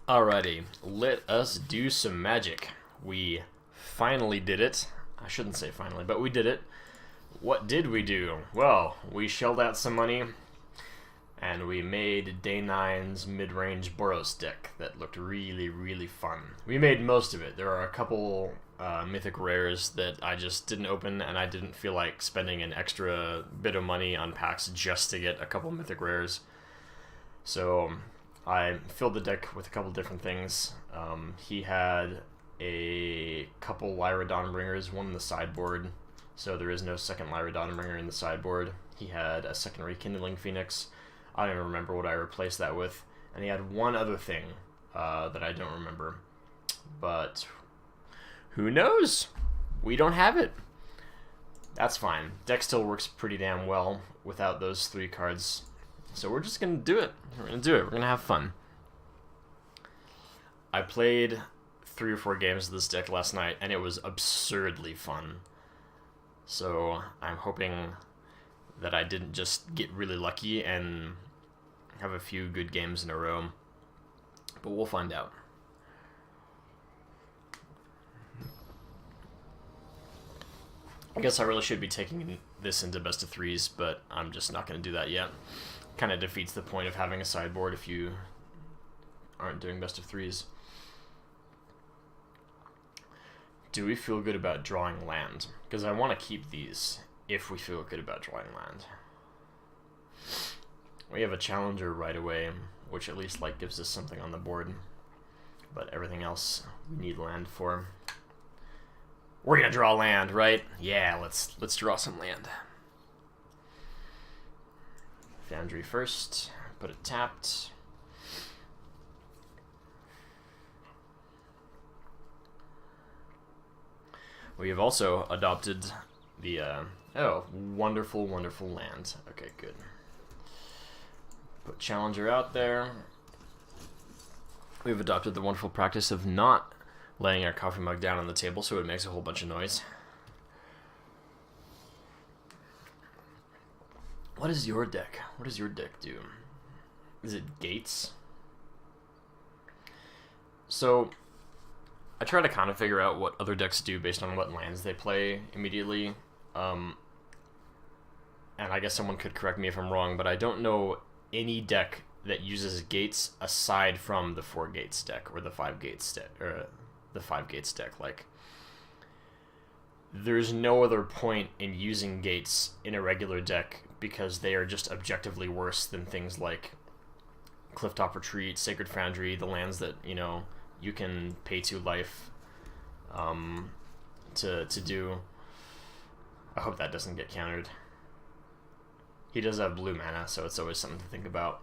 Alrighty, let us do some magic. We finally did it. I shouldn't say finally, but we did it. What did we do? Well, we shelled out some money, and we made Day 9's mid-range Boros deck that looked really, really fun. We made most of it. There are a couple mythic rares that I just didn't open, and I didn't feel like spending an extra bit of money on packs just to get a couple mythic rares. So I filled the deck with a couple different things. He had a couple Lyra Dawnbringers, one in the sideboard, so there is no second Lyra Dawnbringer in the sideboard. He had a second Rekindling Phoenix. I don't even remember what I replaced that with. And he had one other thing that I don't remember. But who knows? We don't have it. That's fine. Deck still works pretty damn well without those 3 cards. So we're just going to do it. We're going to do it. We're going to have fun. I played 3 or 4 games of this deck last night, and it was absurdly fun. So I'm hoping that I didn't just get really lucky and have a few good games in a row. But we'll find out. I guess I really should be taking this into best of 3s, but I'm just not going to do that yet. Kind of defeats the point of having a sideboard if you aren't doing best of 3s. Do we feel good about drawing land? Because I want to keep these if we feel good about drawing land. We have a challenger right away, which at least like gives us something on the board. But everything else we need land for. We're gonna draw land, right? Yeah, let's draw some land. Foundry first, put it tapped. We have also adopted the, oh, wonderful, wonderful land. Okay, good. Put Challenger out there. We've adopted the wonderful practice of not laying our coffee mug down on the table so it makes a whole bunch of noise. What is your deck? What does your deck do? Is it gates? So I try to kind of figure out what other decks do based on what lands they play immediately. And I guess someone could correct me if I'm wrong, but I don't know any deck that uses gates aside from the 4 gates deck or the 5 gates deck, or the 5 gates deck. Like, there's no other point in using gates in a regular deck because they are just objectively worse than things like Clifftop Retreat, Sacred Foundry, the lands that, you know, you can pay 2 life to do. I hope that doesn't get countered. He does have blue mana, so it's always something to think about.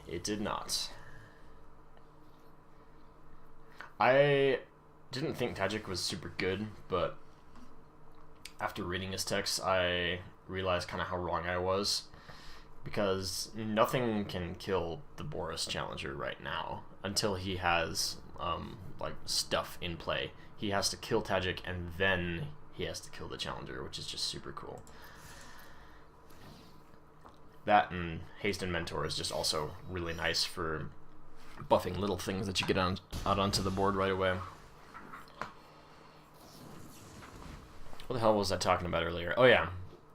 It did not. I didn't think Tajik was super good, but after reading his text, I realized kind of how wrong I was. Because nothing can kill the Boros Challenger right now until he has like stuff in play. He has to kill Tajik and then he has to kill the Challenger, which is just super cool. That and Haste and Mentor is just also really nice for buffing little things that you get out onto the board right away. What the hell was I talking about earlier? Oh yeah,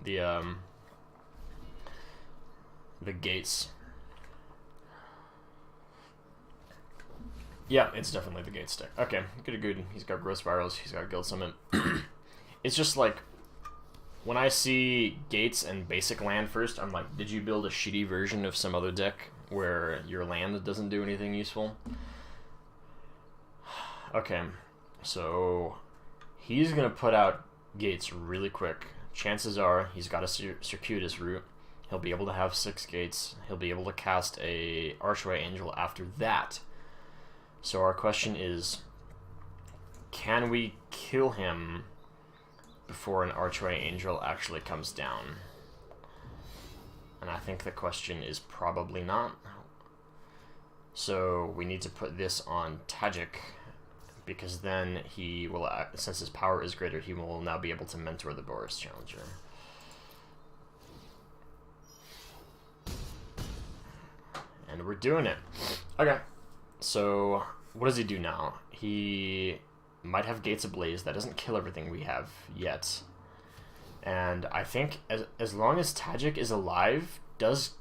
the gates. Yeah, it's definitely the gates deck. Okay, good. He's got Growth Spirals, he's got Guild Summit. It's just like, when I see gates and basic land first, I'm like, did you build a shitty version of some other deck where your land doesn't do anything useful? Okay, so he's going to put out gates really quick. Chances are he's got a Circuitous Route. He'll be able to have 6 gates. He'll be able to cast a Archway Angel after that. So our question is, can we kill him before an Archway Angel actually comes down? And I think the question is probably not. So we need to put this on Tajik, because then he will, since his power is greater, he will now be able to mentor the Boros Challenger. And we're doing it. Okay, So, what does he do now? He might have Gates Ablaze. That doesn't kill everything we have yet. And I think as long as Tajik is alive, does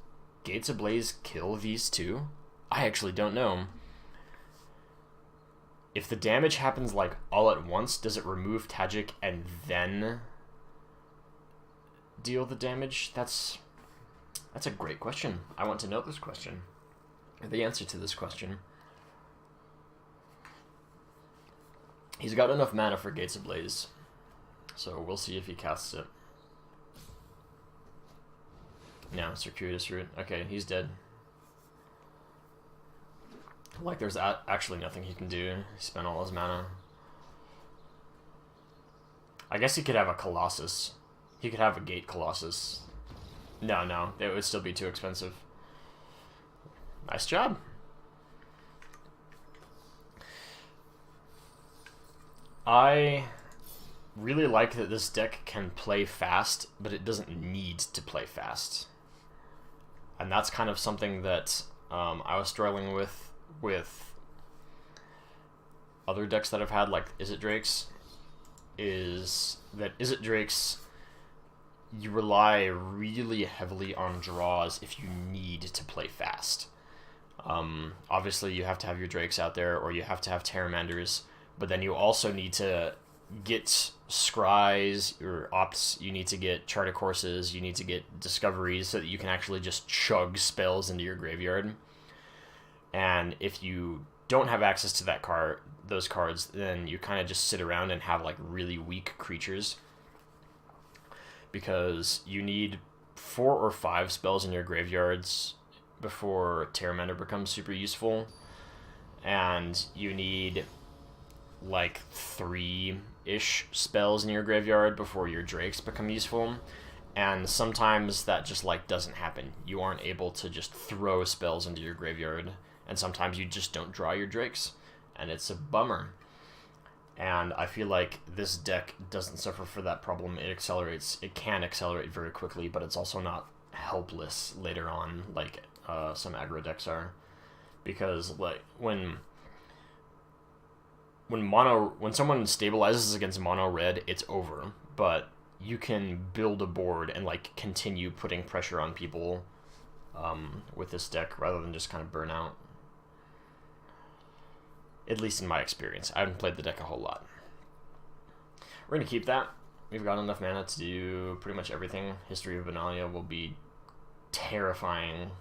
Gates Ablaze kill these two? I actually don't know. If the damage happens like all at once, does it remove Tajik and then deal the damage? That's a great question. I want to know this question. The answer to this question. He's got enough mana for Gates Ablaze, so we'll see if he casts it. No, Circuitous Route. Okay, he's dead. Like, there's actually nothing he can do. He spent all his mana. I guess he could have a Colossus. He could have a Gate Colossus. No, it would still be too expensive. Nice job. I really like that this deck can play fast, but it doesn't need to play fast. And that's kind of something that I was struggling with other decks that I've had, like Izzet Drakes, is that Izzet Drakes, you rely really heavily on draws if you need to play fast. Obviously, you have to have your Drakes out there, or you have to have Terramanders, but then you also need to get Scries or Opts, you need to get Chart of Courses, you need to get Discoveries so that you can actually just chug spells into your graveyard. And if you don't have access to those cards, then you kind of just sit around and have like really weak creatures, because you need 4 or 5 spells in your graveyards before Terramander becomes super useful, and you need like 3-ish spells in your graveyard before your Drakes become useful. And sometimes that just like doesn't happen. You aren't able to just throw spells into your graveyard, and sometimes you just don't draw your Drakes, and it's a bummer. And I feel like this deck doesn't suffer for that problem. It can accelerate very quickly, but it's also not helpless later on like some aggro decks are. Because like when someone stabilizes against mono red, it's over. But you can build a board and like continue putting pressure on people with this deck rather than just kind of burn out. At least in my experience. I haven't played the deck a whole lot. We're going to keep that. We've got enough mana to do pretty much everything. History of Benalia will be terrifying.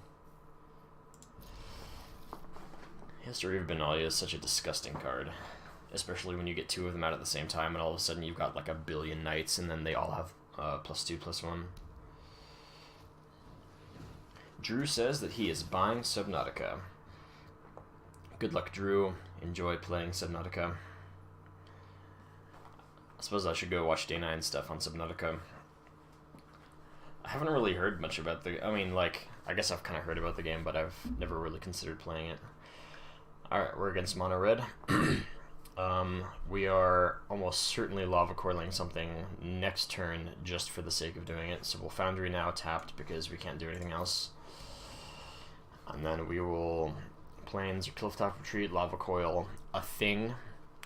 History of Benalia is such a disgusting card. Especially when you get 2 of them out at the same time and all of a sudden you've got like a billion knights and then they all have +2/+1. Drew says that he is buying Subnautica. Good luck, Drew. Enjoy playing Subnautica. I suppose I should go watch Day 9 stuff on Subnautica. I haven't really heard much about I mean, like, I guess I've kind of heard about the game, but I've never really considered playing it. Alright, we're against Mono Red. We are almost certainly Lava Coiling something next turn just for the sake of doing it. So we'll Foundry now tapped because we can't do anything else. And then we will Plains or Clifftop Retreat, Lava Coil, a thing.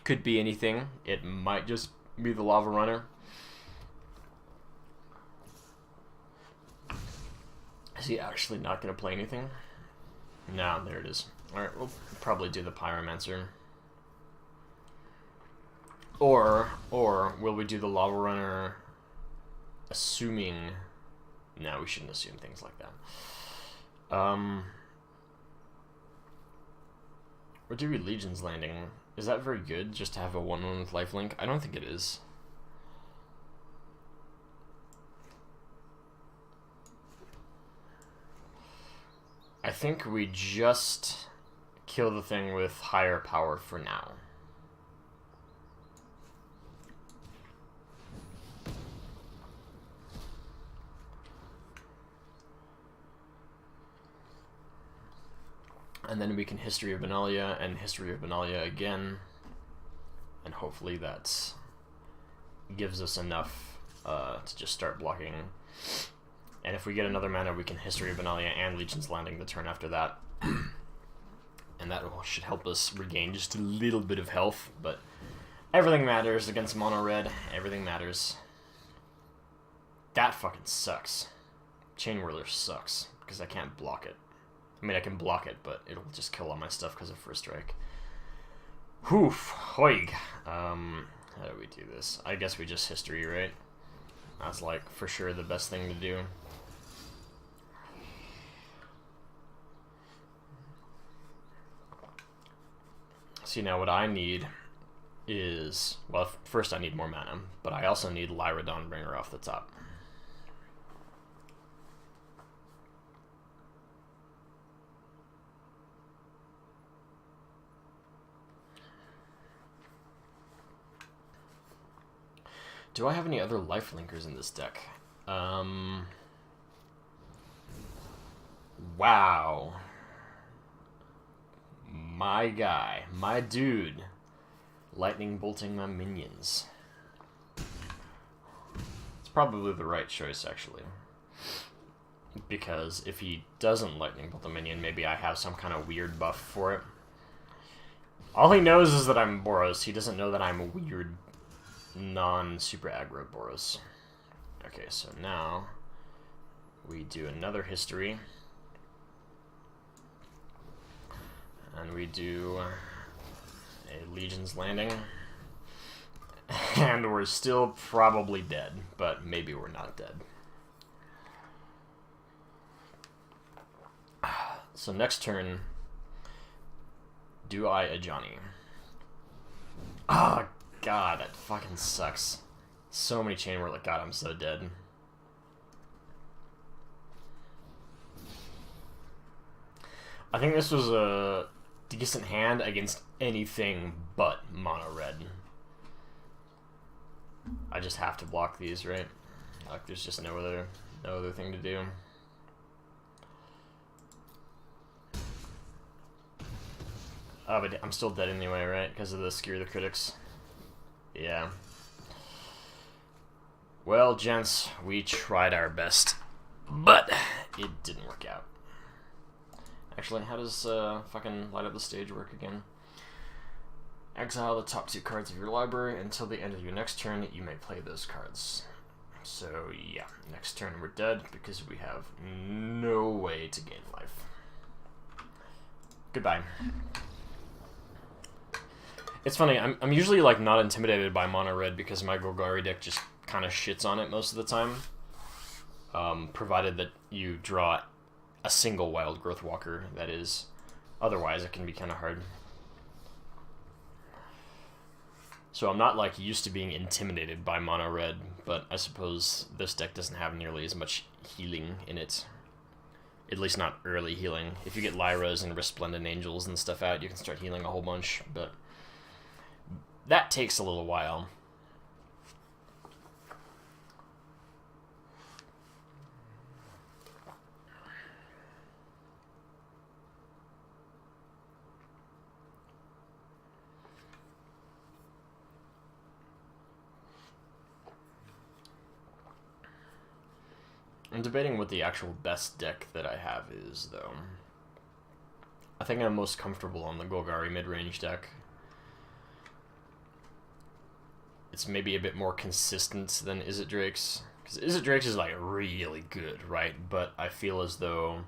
Could be anything. It might just be the Lava Runner. Is he actually not going to play anything? No, there it is. Alright, we'll probably do the Pyromancer. Or will we do the Lava Runner assuming... No, we shouldn't assume things like that. Or do we Legion's Landing? Is that very good, just to have a 1/1 with lifelink? I don't think it is. I think we just kill the thing with higher power for now. And then we can History of Benalia and History of Benalia again. And hopefully that gives us enough to just start blocking. And if we get another mana, we can History of Benalia and Legion's Landing the turn after that. And and that should help us regain just a little bit of health, but everything matters against mono red. Everything matters. That fucking sucks. Chain Whirler sucks, because I can't block it. I mean, I can block it, but it'll just kill all my stuff because of First Strike. Hoof. Hoig. How do we do this? I guess we just history, right? That's, like, for sure the best thing to do. See, now what I need is... Well, first I need more mana, but I also need Lyra Dawnbringer off the top. Do I have any other life linkers in this deck? Wow. My guy, my dude, lightning bolting my minions. It's probably the right choice, actually. Because if he doesn't lightning bolt a minion, maybe I have some kind of weird buff for it. All he knows is that I'm Boros. He doesn't know that I'm a weird non-super aggro Boros. Okay, so now we do another history. And we do a Legion's Landing. And we're still probably dead, but maybe we're not dead. So next turn, do I a Johnny? Oh, God, that fucking sucks. So many Chain Whirler. God, I'm so dead. I think this was a decent hand against anything but mono red. I just have to block these, right? Like, there's just no other thing to do. Oh, but I'm still dead anyway, right? Because of the Skewer the Critics. Yeah. Well, gents, we tried our best, but it didn't work out. Actually, how does fucking Light Up the Stage work again? Exile the top 2 cards of your library until the end of your next turn. You may play those cards. So yeah, next turn we're dead because we have no way to gain life. Goodbye. It's funny, I'm usually like not intimidated by mono red because my Golgari deck just kind of shits on it most of the time. Provided that you draw a single Wild Growth Walker, that is. Otherwise it can be kind of hard. So I'm not like used to being intimidated by mono red, but I suppose this deck doesn't have nearly as much healing in it. At least not early healing. If you get Lyras and Resplendent Angels and stuff out, you can start healing a whole bunch, but that takes a little while. I'm debating what the actual best deck that I have is, though. I think I'm most comfortable on the Golgari mid-range deck. It's maybe a bit more consistent than Izzet Drake's. Because Izzet Drake's is, like, really good, right? But I feel as though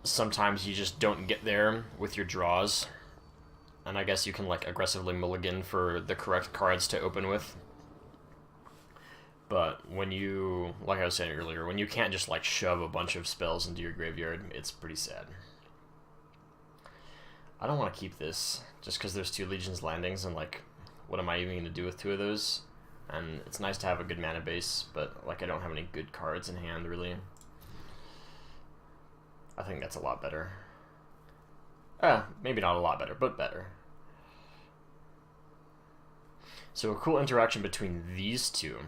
sometimes you just don't get there with your draws. And I guess you can, like, aggressively mulligan for the correct cards to open with. But when you, like I was saying earlier, when you can't just, like, shove a bunch of spells into your graveyard, it's pretty sad. I don't want to keep this, just because there's 2 Legion's Landings, and, like, what am I even going to do with 2 of those? And it's nice to have a good mana base, but, like, I don't have any good cards in hand, really. I think that's a lot better. Maybe not a lot better, but better. So a cool interaction between these 2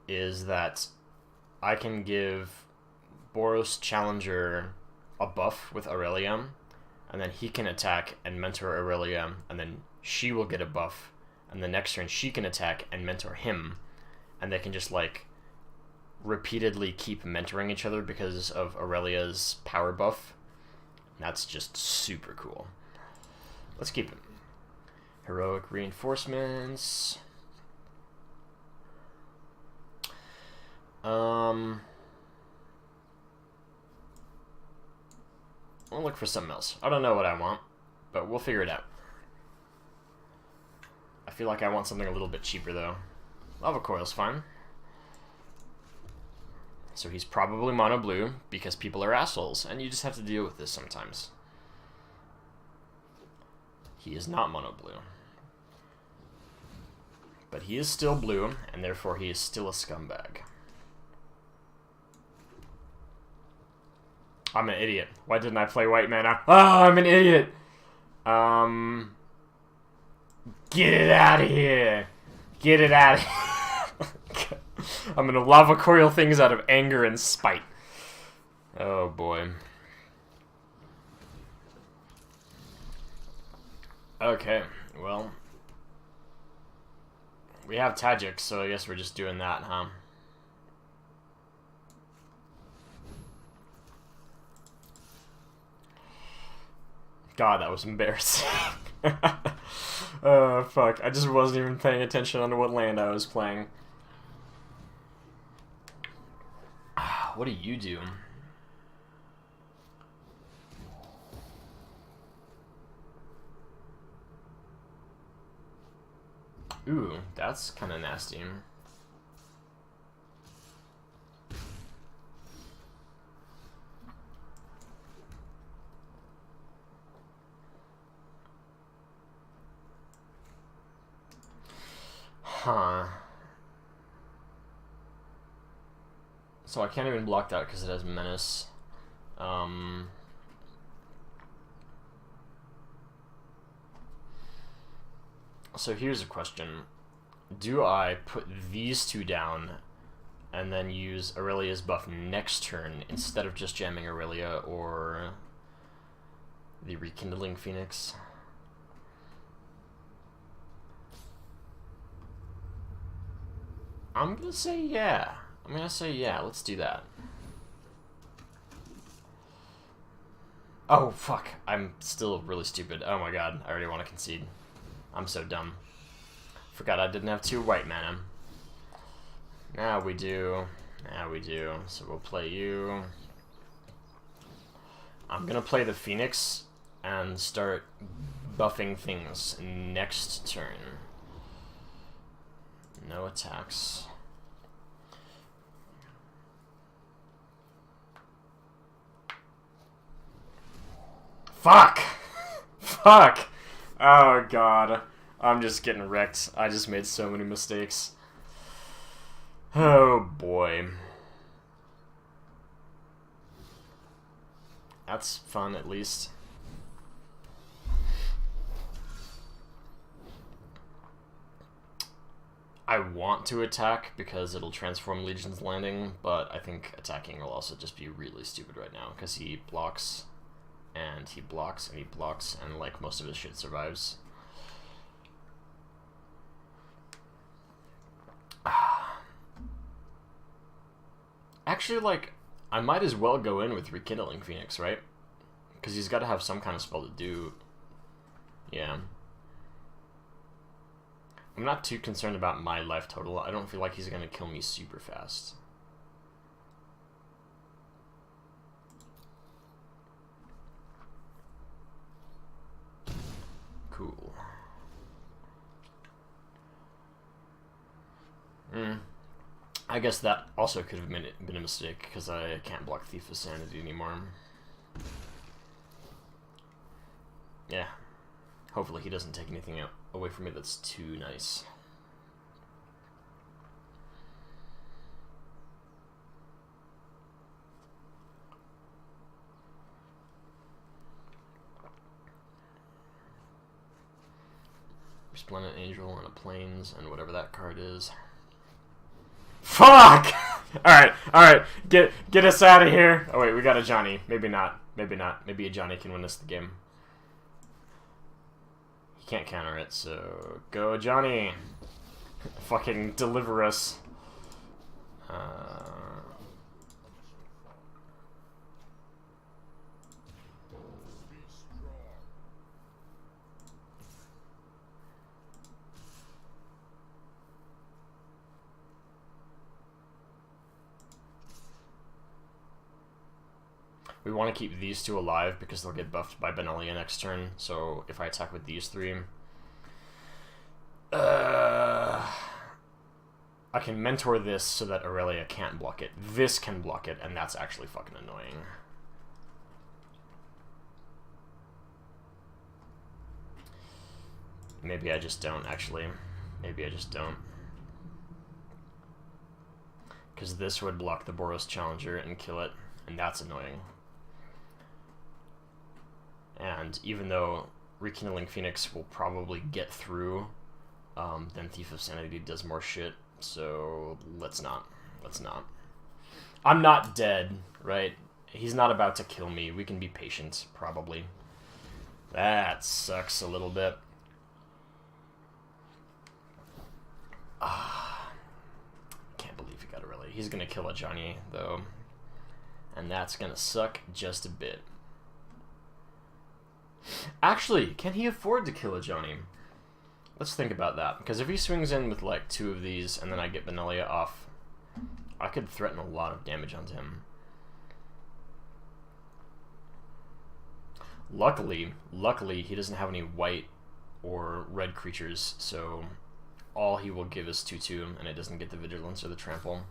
is that I can give Boros Challenger a buff with Aurelia, and then he can attack and mentor Aurelia, and then she will get a buff, and the next turn she can attack and mentor him, and they can just, like, repeatedly keep mentoring each other because of Aurelia's power buff, That's just super cool. Let's keep it. Heroic reinforcements. I'll look for something else. I don't know what I want, but we'll figure it out. I feel like I want something a little bit cheaper, though. Lava Coil's fine. So he's probably mono blue, because people are assholes, and you just have to deal with this sometimes. He is not mono blue. But he is still blue, and therefore he is still a scumbag. I'm an idiot. Why didn't I play white mana? Oh, I'm an idiot! Get it out of here! Get it out of here! I'm gonna lava coil things out of anger and spite. Oh boy. Okay, well. We have Tajik, so I guess we're just doing that, huh? God, that was embarrassing. Oh, fuck. I just wasn't even paying attention on what land I was playing. What do you do? Ooh, that's kind of nasty. Huh. So I can't even block that because it has Menace. So here's a question. Do I put these two down and then use Aurelia's buff next turn instead of just jamming Aurelia or the Rekindling Phoenix? I'm gonna say yeah. Let's do that. Oh, fuck. I'm still really stupid. Oh my god, I already want to concede. I'm so dumb. Forgot I didn't have 2 white mana. Now we do. So we'll play you. I'm gonna play the Phoenix and start buffing things next turn. No attacks. Fuck! Fuck! Oh god. I'm just getting wrecked. I just made so many mistakes. Oh boy. That's fun, at least. I want to attack because it'll transform Legion's Landing, but I think attacking will also just be really stupid right now because he blocks, and he blocks, and he blocks, and like most of his shit survives. Actually, like, I might as well go in with Rekindling Phoenix, right? Because he's got to have some kind of spell to do. Yeah. I'm not too concerned about my life total. I don't feel like he's going to kill me super fast. Cool. I guess that also could have been a mistake, because I can't block Thief of Sanity anymore. Yeah. Hopefully he doesn't take anything away from me that's too nice. Resplendent Angel on a Plains, and whatever that card is. Fuck! Alright, get us out of here. Oh wait, we got a Johnny. Maybe not. Maybe a Johnny can win us the game. He can't counter it, so go Johnny. Fucking deliver us. We want to keep these two alive because they'll get buffed by Benelia next turn. So if I attack with these three... I can mentor this so that Aurelia can't block it. This can block it, and that's actually fucking annoying. Maybe I just don't, actually. Maybe I just don't. Because this would block the Boros Challenger and kill it, and that's annoying. And even though Rekindling Phoenix will probably get through, then Thief of Sanity does more shit, so let's not. Let's not. I'm not dead, right? He's not about to kill me. We can be patient, probably. That sucks a little bit. Can't believe he got Aurelia. He's gonna kill a Johnny, though. And that's gonna suck just a bit. Actually, can he afford to kill a Johnny? Let's think about that. Because if he swings in with like 2 of these and then I get Benelia off, I could threaten a lot of damage onto him. Luckily he doesn't have any white or red creatures, so all he will give is 2/2, and it doesn't get the Vigilance or the Trample.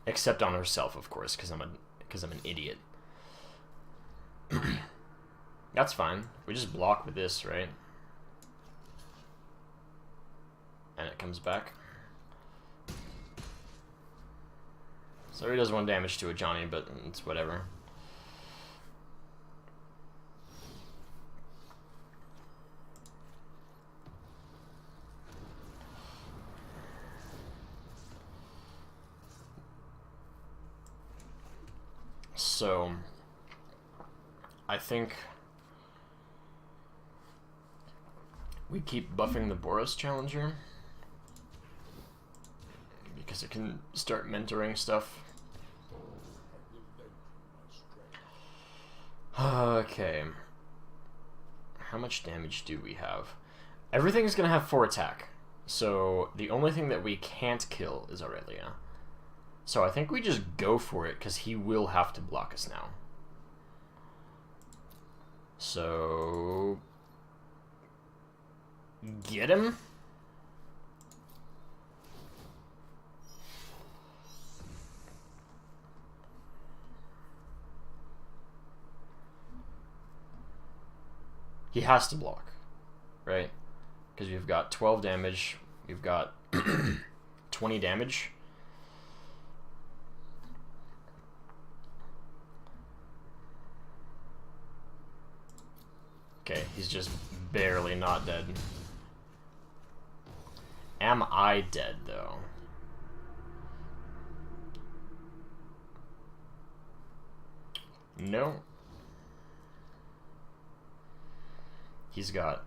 Except on herself, of course, because I'm an idiot. That's fine. We just block with this, right? And it comes back. So he does 1 damage to a Johnny, but it's whatever. So I think we keep buffing the Boros Challenger because it can start mentoring stuff. Okay. How much damage do we have? Everything's gonna have 4 attack, so the only thing that we can't kill is Aurelia. So I think we just go for it, because he will have to block us now. So... get him? He has to block, right? Because we've got 12 damage, we've got 20 damage. Okay, he's just barely not dead. Am I dead, though? No. He's got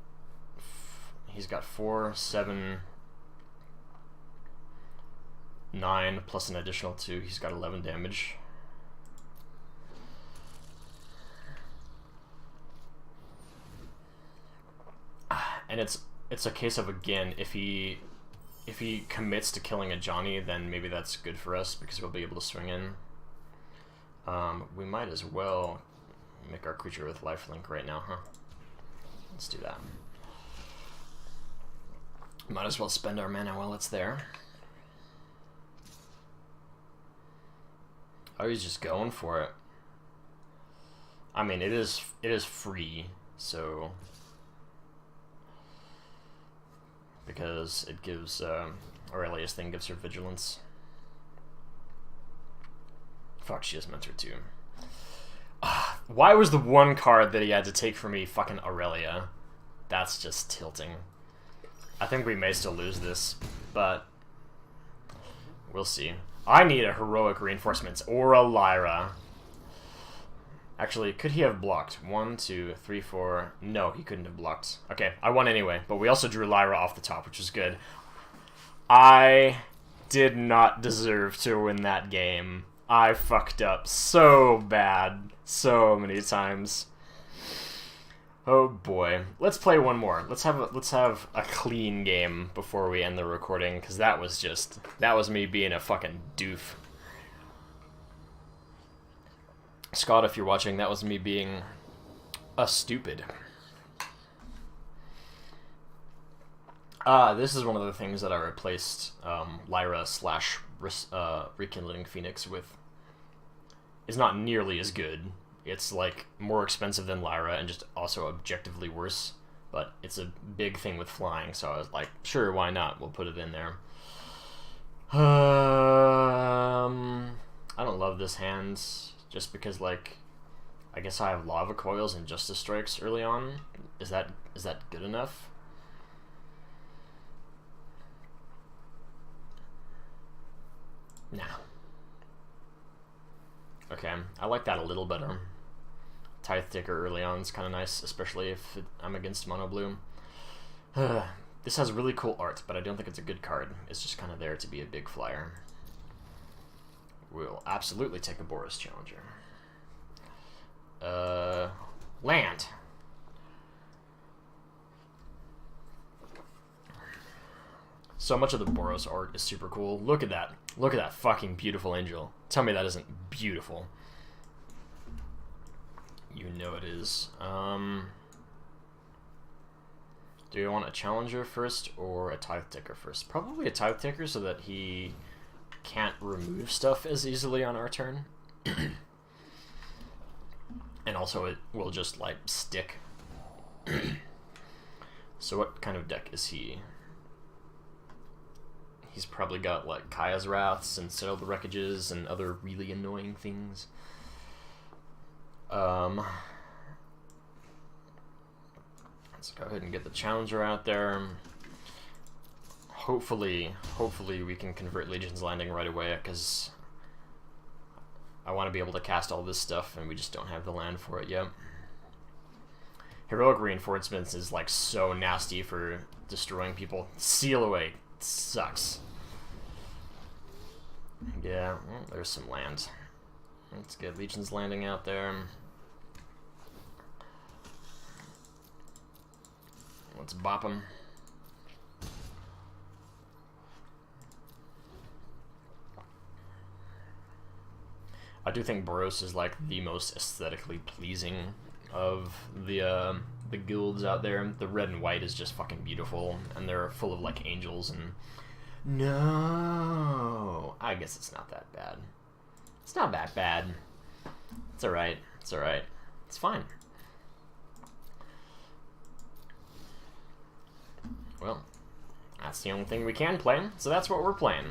4, 7, 9 plus an additional 2. He's got 11 damage. And it's a case of, again, if he commits to killing a Johnny, then maybe that's good for us because we'll be able to swing in. We might as well make our creature with lifelink right now, huh? Let's do that. Might as well spend our mana while it's there. Oh, he's just going for it. I mean, it is free, so... because it gives, Aurelia's thing gives her vigilance. Fuck, she has mentor too. Why was the one card that he had to take from me fucking Aurelia? That's just tilting. I think we may still lose this, but we'll see. I need a heroic reinforcements or a Lyra. Actually, could he have blocked? 1, 2, 3, 4. No, he couldn't have blocked. Okay, I won anyway, but we also drew Lyra off the top, which is good. I did not deserve to win that game. I fucked up so bad, so many times. Oh boy. Let's play one more. Let's have a clean game before we end the recording, because that was me being a fucking doof. Scott, if you're watching, that was me being a stupid. This is one of the things that I replaced Lyra slash Rekindling Phoenix with. Is not nearly as good. It's like more expensive than Lyra and just also objectively worse. But it's a big thing with flying, so I was like, sure, why not? We'll put it in there. I don't love this hand just because, like, I guess I have Lava Coils and Justice Strikes early on. Is that good enough? Nah. Okay, I like that a little better. Tithe Ticker early on is kind of nice, especially if I'm against Mono Blue. This has really cool art, but I don't think it's a good card. It's just kind of there to be a big flyer. We'll absolutely take a Boros Challenger. Land. So much of the Boros art is super cool. Look at that. Look at that fucking beautiful angel. Tell me that isn't beautiful. You know it is. Do you want a Challenger first or a Tithe Ticker first? Probably a Tithe Ticker so that he can't remove stuff as easily on our turn. And also it will just, like, stick. So what kind of deck is he? He's probably got, like, Kaya's Wraths and Settle the Wreckages and other really annoying things. Let's go ahead and get the Challenger out there. Hopefully we can convert Legion's Landing right away, because I want to be able to cast all this stuff, and we just don't have the land for it yet. Heroic Reinforcements is, like, so nasty for destroying people. Seal Away sucks. Yeah, well, there's some land. Let's get Legion's Landing out there. Let's bop him. I do think Boros is, like, the most aesthetically pleasing of the guilds out there. The red and white is just fucking beautiful, and they're full of, like, angels and... No! I guess it's not that bad. It's not that bad. It's alright. It's alright. It's fine. Well, that's the only thing we can play, so that's what we're playing.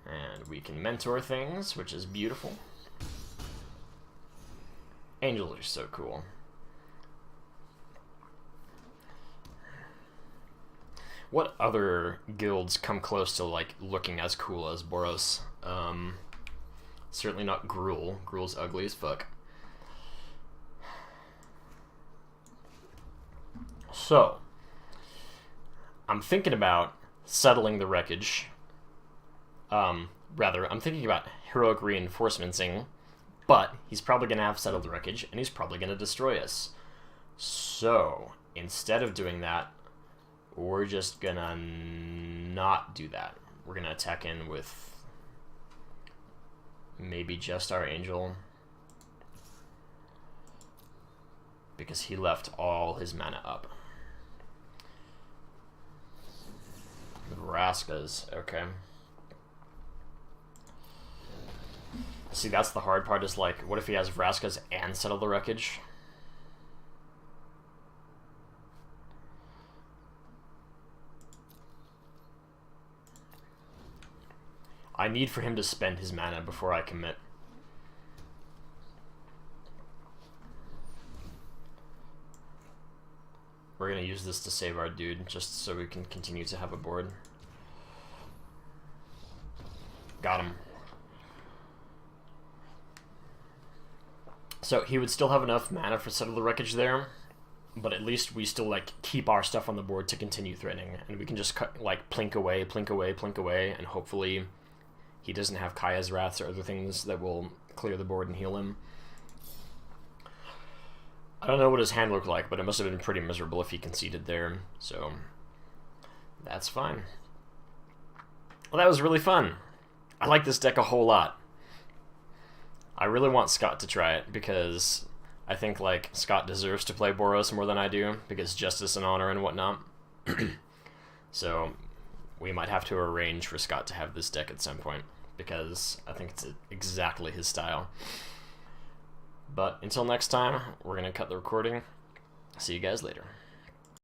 And we can mentor things, which is beautiful. Angels are so cool. What other guilds come close to, like, looking as cool as Boros? Certainly not Gruul. Gruul's ugly as fuck. So, I'm thinking about settling the wreckage. Rather, I'm thinking about heroic reinforcementing, but he's probably going to have settled the wreckage, and he's probably going to destroy us. So, instead of doing that, we're just going to not do that. We're going to attack in with maybe just our angel, because he left all his mana up. Vraska's, okay. See, that's the hard part, is, like, what if he has Vraska's and Settle the Wreckage? I need for him to spend his mana before I commit. We're gonna use this to save our dude, just so we can continue to have a board. Got him. So he would still have enough mana for Settle the Wreckage there, but at least we still, like, keep our stuff on the board to continue threatening, and we can just cut, like, plink away, plink away, plink away, and hopefully he doesn't have Kaya's Wraths or other things that will clear the board and heal him. I don't know what his hand looked like, but it must have been pretty miserable if he conceded there, so that's fine. Well, that was really fun. I like this deck a whole lot. I really want Scott to try it because I think like Scott deserves to play Boros more than I do because justice and honor and whatnot. So we might have to arrange for Scott to have this deck at some point because I think it's exactly his style. But until next time, we're going to cut the recording. See you guys later.